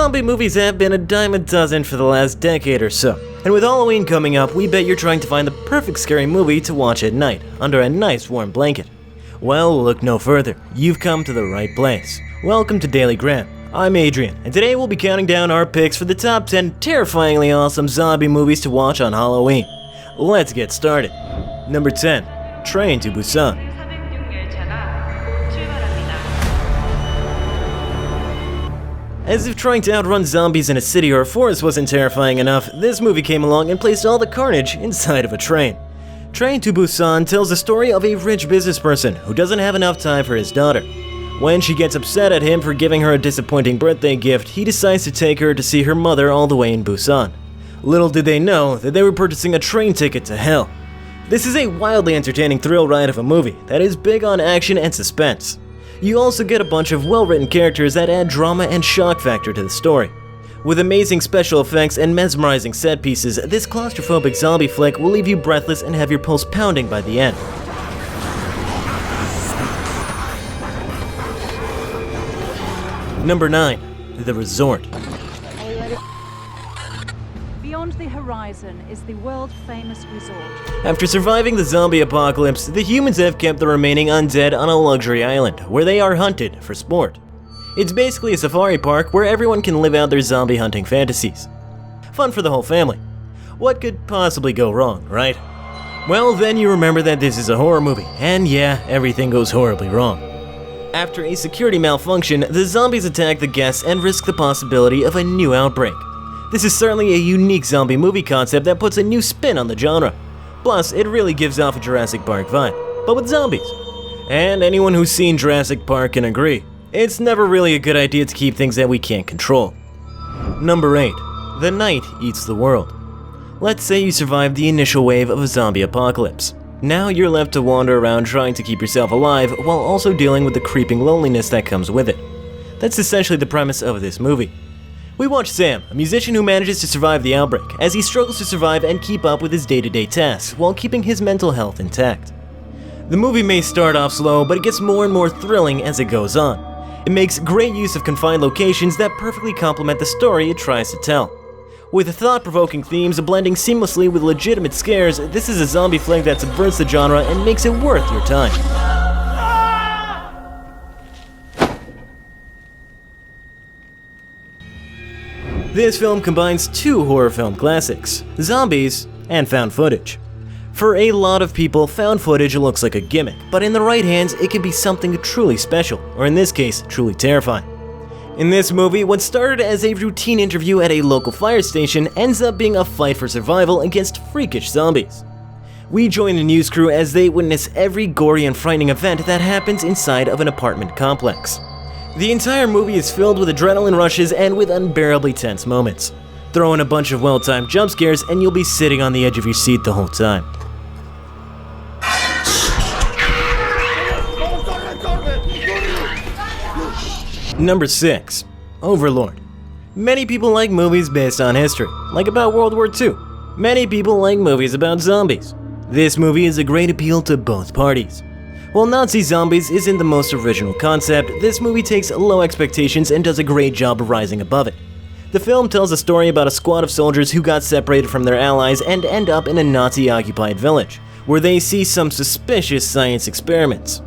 Zombie movies have been a dime a dozen for the last decade or so, and with Halloween coming up, we bet you're trying to find the perfect scary movie to watch at night, under a nice warm blanket. Well, look no further, you've come to the right place. Welcome to Daily Gram. I'm Adrian, and today we'll be counting down our picks for the top 10 terrifyingly awesome zombie movies to watch on Halloween. Let's get started. Number 10. Train to Busan. As if trying to outrun zombies in a city or a forest wasn't terrifying enough, this movie came along and placed all the carnage inside of a train. Train to Busan tells the story of a rich business person who doesn't have enough time for his daughter. When she gets upset at him for giving her a disappointing birthday gift, he decides to take her to see her mother all the way in Busan. Little did they know that they were purchasing a train ticket to hell. This is a wildly entertaining thrill ride of a movie that is big on action and suspense. You also get a bunch of well-written characters that add drama and shock factor to the story. With amazing special effects and mesmerizing set pieces, this claustrophobic zombie flick will leave you breathless and have your pulse pounding by the end. Number 9. The Resort. Beyond the horizon is the world-famous resort. After surviving the zombie apocalypse, the humans have kept the remaining undead on a luxury island, where they are hunted for sport. It's basically a safari park where everyone can live out their zombie hunting fantasies. Fun for the whole family. What could possibly go wrong, right? Well, then you remember that this is a horror movie, and yeah, everything goes horribly wrong. After a security malfunction, the zombies attack the guests and risk the possibility of a new outbreak. This is certainly a unique zombie movie concept that puts a new spin on the genre. Plus, it really gives off a Jurassic Park vibe, but with zombies. And anyone who's seen Jurassic Park can agree, it's never really a good idea to keep things that we can't control. Number 8. The Night Eats the World. Let's say you survived the initial wave of a zombie apocalypse. Now you're left to wander around trying to keep yourself alive while also dealing with the creeping loneliness that comes with it. That's essentially the premise of this movie. We watch Sam, a musician who manages to survive the outbreak, as he struggles to survive and keep up with his day-to-day tasks while keeping his mental health intact. The movie may start off slow, but it gets more and more thrilling as it goes on. It makes great use of confined locations that perfectly complement the story it tries to tell. With thought-provoking themes blending seamlessly with legitimate scares, this is a zombie flick that subverts the genre and makes it worth your time. This film combines two horror film classics, zombies and found footage. For a lot of people, found footage looks like a gimmick, but in the right hands, it can be something truly special, or in this case, truly terrifying. In this movie, what started as a routine interview at a local fire station ends up being a fight for survival against freakish zombies. We join the news crew as they witness every gory and frightening event that happens inside of an apartment complex. The entire movie is filled with adrenaline rushes and with unbearably tense moments. Throw in a bunch of well-timed jump scares and you'll be sitting on the edge of your seat the whole time. Number 6. Overlord. Many people like movies based on history, like about World War II. Many people like movies about zombies. This movie is a great appeal to both parties. While Nazi zombies isn't the most original concept, this movie takes low expectations and does a great job of rising above it. The film tells a story about a squad of soldiers who got separated from their allies and end up in a Nazi-occupied village, where they see some suspicious science experiments.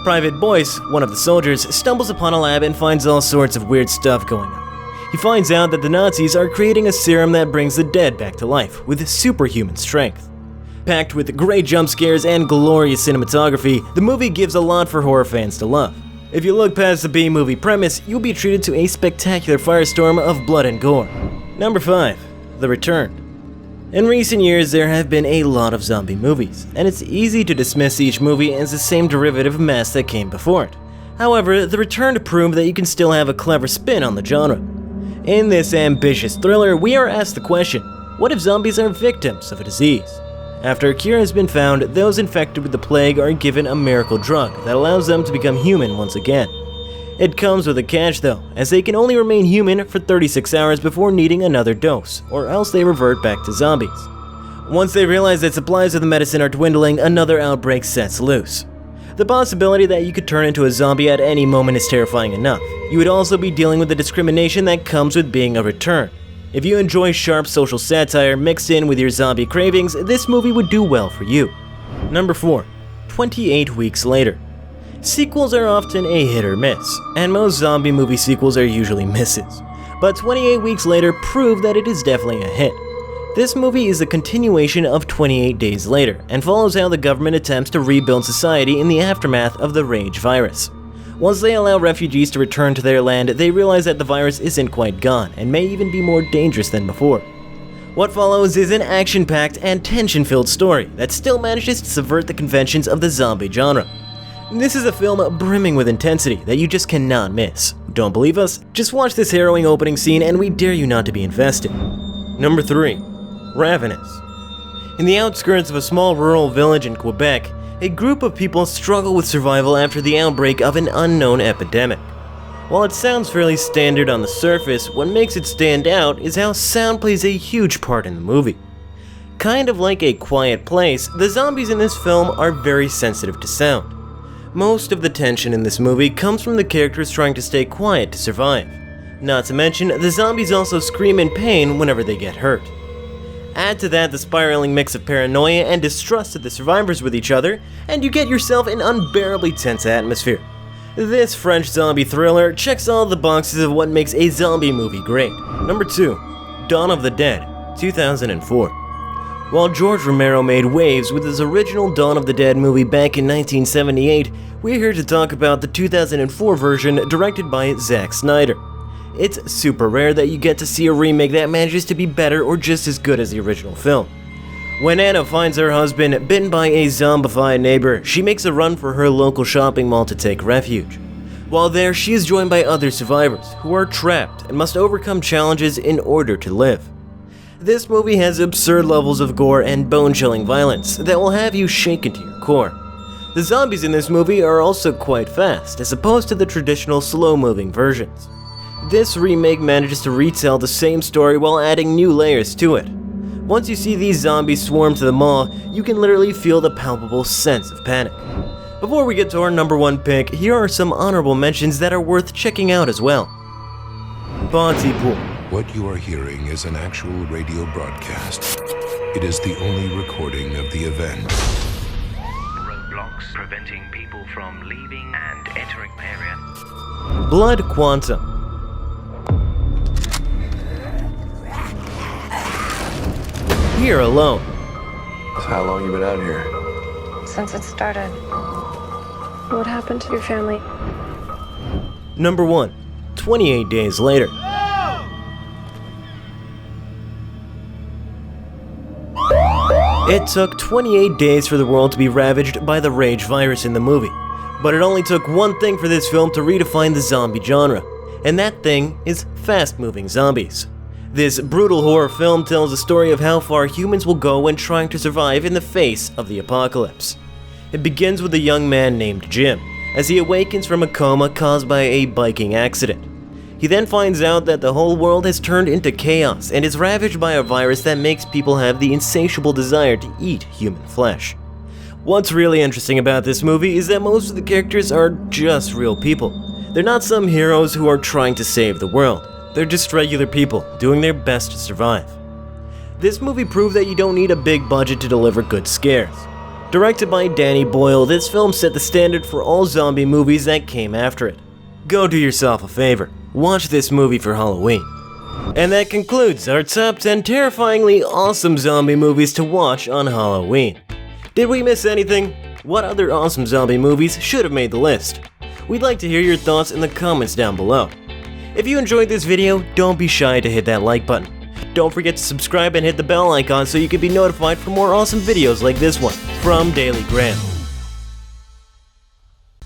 Private Boyce, one of the soldiers, stumbles upon a lab and finds all sorts of weird stuff going on. He finds out that the Nazis are creating a serum that brings the dead back to life with superhuman strength. Packed with great jump scares and glorious cinematography, the movie gives a lot for horror fans to love. If you look past the B-movie premise, you'll be treated to a spectacular firestorm of blood and gore. Number 5. The Return. In recent years, there have been a lot of zombie movies, and it's easy to dismiss each movie as the same derivative mess that came before it. However, The Return proved that you can still have a clever spin on the genre. In this ambitious thriller, we are asked the question, what if zombies are victims of a disease? After a cure has been found, those infected with the plague are given a miracle drug that allows them to become human once again. It comes with a catch though, as they can only remain human for 36 hours before needing another dose, or else they revert back to zombies. Once they realize that supplies of the medicine are dwindling, another outbreak sets loose. The possibility that you could turn into a zombie at any moment is terrifying enough, You would also be dealing with the discrimination that comes with being a return. If you enjoy sharp social satire mixed in with your zombie cravings, this movie would do well for you. Number 4. 28 Weeks Later. Sequels are often a hit or miss, and most zombie movie sequels are usually misses. But 28 Weeks Later proved that it is definitely a hit. This movie is a continuation of 28 Days Later, and follows how the government attempts to rebuild society in the aftermath of the Rage virus. Once they allow refugees to return to their land, they realize that the virus isn't quite gone, and may even be more dangerous than before. What follows is an action-packed and tension-filled story that still manages to subvert the conventions of the zombie genre. This is a film brimming with intensity that you just cannot miss. Don't believe us? Just watch this harrowing opening scene and we dare you not to be invested. Number 3. Ravenous. In the outskirts of a small rural village in Quebec, a group of people struggle with survival after the outbreak of an unknown epidemic. While it sounds fairly standard on the surface, what makes it stand out is how sound plays a huge part in the movie. Kind of like A Quiet Place, the zombies in this film are very sensitive to sound. Most of the tension in this movie comes from the characters trying to stay quiet to survive. Not to mention, the zombies also scream in pain whenever they get hurt. Add to that the spiraling mix of paranoia and distrust of the survivors with each other, and you get yourself an unbearably tense atmosphere. This French zombie thriller checks all the boxes of what makes a zombie movie great. Number 2. Dawn of the Dead, 2004. While George Romero made waves with his original Dawn of the Dead movie back in 1978, we're here to talk about the 2004 version directed by Zack Snyder. It's super rare that you get to see a remake that manages to be better or just as good as the original film. When Anna finds her husband bitten by a zombified neighbor, she makes a run for her local shopping mall to take refuge. While there, she is joined by other survivors who are trapped and must overcome challenges in order to live. This movie has absurd levels of gore and bone-chilling violence that will have you shaken to your core. The zombies in this movie are also quite fast, as opposed to the traditional slow-moving versions. This remake manages to retell the same story while adding new layers to it. Once you see these zombies swarm to the mall, you can literally feel the palpable sense of panic. Before we get to our number 1 pick, here are some honorable mentions that are worth checking out as well. Pontypool. What you are hearing is an actual radio broadcast. It is the only recording of the event. Roadblocks preventing people from leaving and entering the area. Blood Quantum. Here Alone. How long you been out here? Since it started. What happened to your family? Number 1. 28 Days Later. It took 28 days for the world to be ravaged by the Rage virus in the movie, but it only took one thing for this film to redefine the zombie genre, and that thing is fast-moving zombies. This brutal horror film tells the story of how far humans will go when trying to survive in the face of the apocalypse. It begins with a young man named Jim, as he awakens from a coma caused by a biking accident. He then finds out that the whole world has turned into chaos and is ravaged by a virus that makes people have the insatiable desire to eat human flesh. What's really interesting about this movie is that most of the characters are just real people. They're not some heroes who are trying to save the world. They're just regular people doing their best to survive. This movie proved that you don't need a big budget to deliver good scares. Directed by Danny Boyle, this film set the standard for all zombie movies that came after it. Go do yourself a favor. Watch this movie for Halloween. And that concludes our top 10 terrifyingly awesome zombie movies to watch on Halloween. Did we miss anything? What other awesome zombie movies should have made the list? We'd like to hear your thoughts in the comments down below. If you enjoyed this video, don't be shy to hit that like button. Don't forget to subscribe and hit the bell icon so you can be notified for more awesome videos like this one from Daily Graham.